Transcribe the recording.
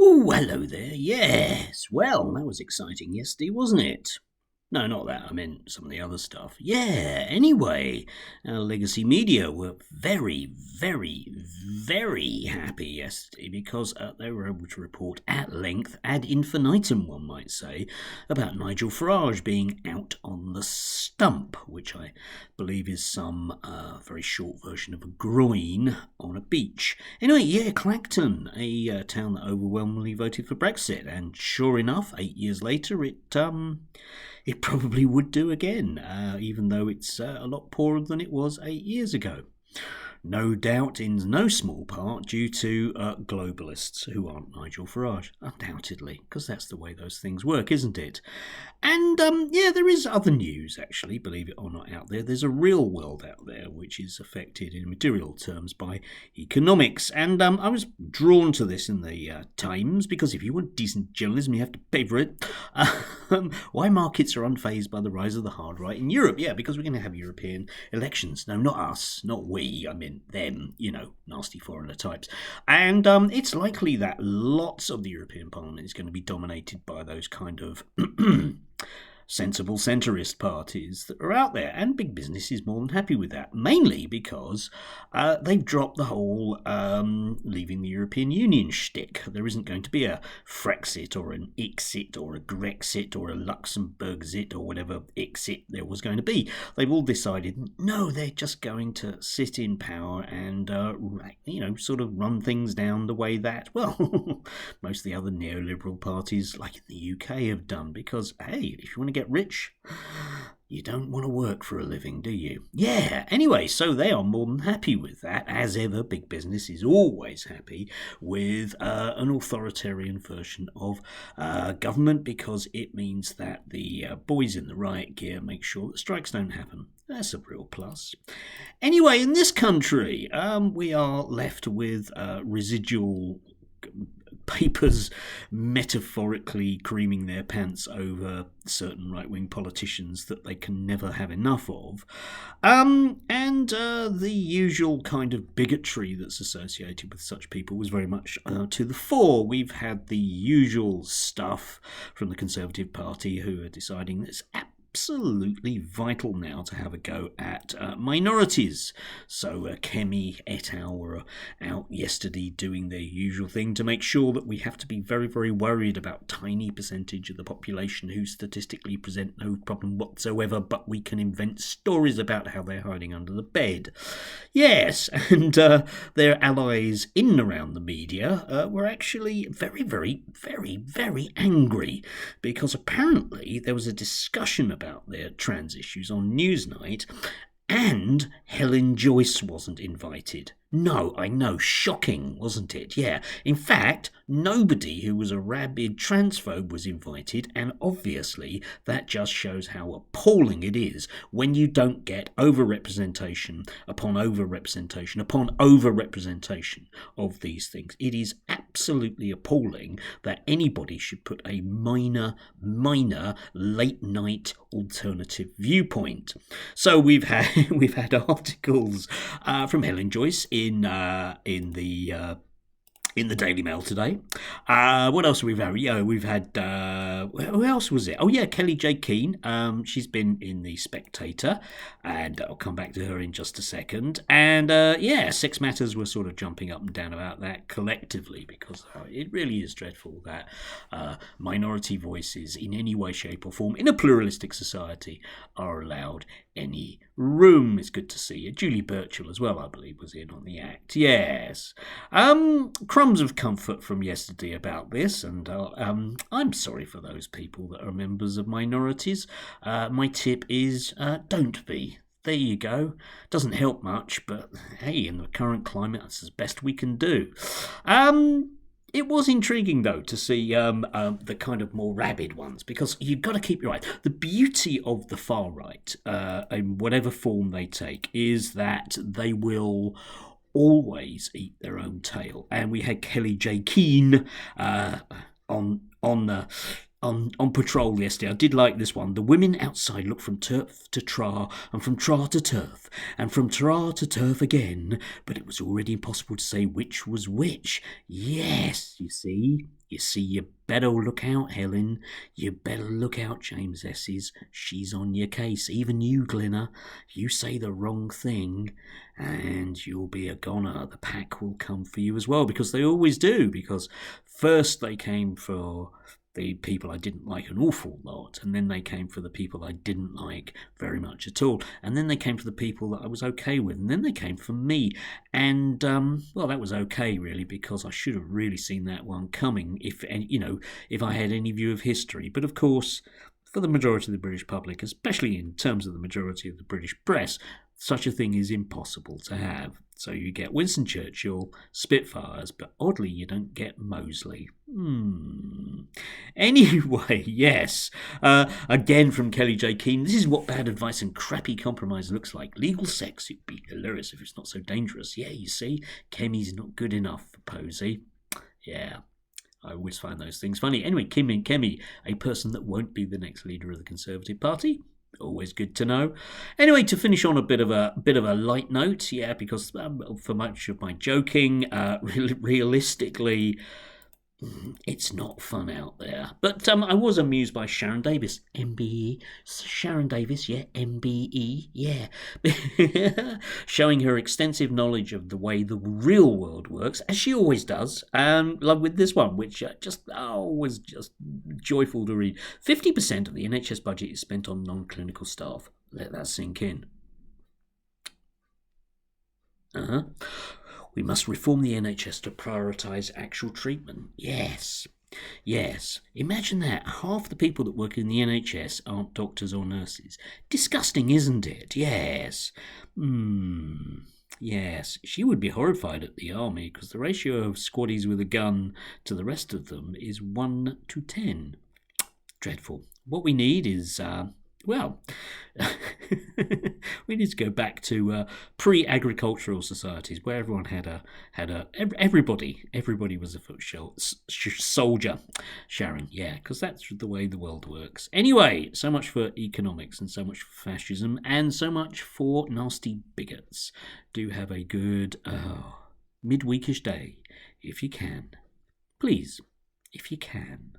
Oh, hello there. Yes. Well, that was exciting yesterday, wasn't it? No, not that. I meant some of the other stuff. Yeah, anyway, Legacy Media were very, very, very happy yesterday because they were able to report at length, ad infinitum, one might say, about Nigel Farage being out on the stump, which I believe is some very short version of a groin on a beach. Anyway, yeah, Clacton, a town that overwhelmingly voted for Brexit, and sure enough, 8 years later, it probably would do again, even though it's a lot poorer than it was 8 years ago. No doubt, in no small part, due to globalists who aren't Nigel Farage, undoubtedly, because that's the way those things work, isn't it? And yeah, there is other news, actually, believe it or not, out there. There's a real world out there which is affected in material terms by economics. And I was drawn to this in the Times because if you want decent journalism, you have to pay for it. Why markets are unfazed by the rise of the hard right in Europe? Yeah, because we're going to have European elections. No, not us, not we. I mean, them, nasty foreigner types. And it's likely that lots of the European Parliament is going to be dominated by those kind of sensible centrist parties that are out there, and big business is more than happy with that, mainly because they've dropped the whole leaving the European Union shtick. There isn't going to be a Frexit or an Ixit or a Grexit or a Luxembourgzit or whatever Ixit there was going to be. They've all decided, no, they're just going to sit in power and, sort of run things down the way that, well, most of the other neoliberal parties, like in the UK, have done, because, hey, if you want to get rich, you don't want to work for a living, do you? Yeah, anyway, so they are more than happy with that. As ever, big business is always happy with an authoritarian version of government, because it means that the boys in the riot gear make sure that strikes don't happen. That's a real plus. Anyway, in this country, we are left with residual papers metaphorically creaming their pants over certain right-wing politicians that they can never have enough of. And the usual kind of bigotry that's associated with such people was very much to the fore. We've had the usual stuff from the Conservative Party, who are deciding that it's absolutely vital now to have a go at minorities. So Kemi et al. Were out yesterday doing their usual thing to make sure that we have to be very, very worried about tiny percentage of the population who statistically present no problem whatsoever, but we can invent stories about how they're hiding under the bed. Yes, and their allies in and around the media were actually very, very, very, very angry, because apparently there was a discussion about their trans issues on Newsnight, and Helen Joyce wasn't invited. No, I know, shocking, wasn't it? Yeah. In fact, nobody who was a rabid transphobe was invited, and obviously that just shows how appalling it is when you don't get overrepresentation upon overrepresentation upon overrepresentation of these things. It is absolutely appalling that anybody should put a minor late night alternative viewpoint. So we've had articles from Helen Joyce in the Daily Mail today. What else have we had? Yeah, we've had who else was it? Oh yeah, Kelly J. Keane. She's been in the Spectator, and I'll come back to her in just a second. And yeah, Sex Matters were sort of jumping up and down about that collectively, because it really is dreadful that minority voices in any way, shape or form in a pluralistic society are allowed any room. It's good to see you. Julie Birchall as well, I believe, was in on the act. Yes. Crumbs of comfort from yesterday about this, and I'm sorry for those people that are members of minorities. My tip is don't be. There you go. Doesn't help much, but hey, in the current climate, that's as best we can do. It was intriguing, though, to see the kind of more rabid ones, because you've got to keep your eye. The beauty of the far right, in whatever form they take, is that they will always eat their own tail. And we had Kelly J. Keane on patrol yesterday. I did like this one. The women outside look from turf to tra, and from tra to turf, and from tra to turf again, but it was already impossible to say which was which. Yes, you see, You see, you better look out, Helen. You better look out, James Esses. She's on your case. Even you, Glinner. You say the wrong thing, and you'll be a goner. The pack will come for you as well, because they always do. Because first they came for the people I didn't like an awful lot, and then they came for the people I didn't like very much at all, and then they came for the people that I was okay with, and then they came for me. And well, that was okay really, because I should have really seen that one coming if I had any view of history. But of course, for the majority of the British public, especially in terms of the majority of the British press, such a thing is impossible to have. So you get Winston Churchill, Spitfires, but oddly you don't get Mosley. Anyway, yes. Again from Kelly J. Keane, this is what bad advice and crappy compromise looks like. Legal sex, it'd be hilarious if it's not so dangerous. Yeah, you see, Kemi's not good enough for Posey. Yeah. I always find those things funny. Anyway, Kemi, a person that won't be the next leader of the Conservative Party. Always good to know. Anyway, to finish on a bit of a light note, yeah, because for much of my joking, realistically, it's not fun out there. But I was amused by Sharon Davis, MBE. Sharon Davis, yeah, MBE, yeah. Showing her extensive knowledge of the way the real world works, as she always does. Like with this one, which was just joyful to read. 50% of the NHS budget is spent on non-clinical staff. Let that sink in. We must reform the NHS to prioritise actual treatment. Yes. Imagine that. Half the people that work in the NHS aren't doctors or nurses. Disgusting, isn't it? Yes. Yes. She would be horrified at the army, because the ratio of squaddies with a gun to the rest of them is 1 to 10. Dreadful. What we need is... we need to go back to pre-agricultural societies where everyone everybody was a foot soldier. Sharon, yeah, because that's the way the world works. Anyway, so much for economics, and so much for fascism, and so much for nasty bigots. Do have a good midweekish day, if you can. Please, if you can.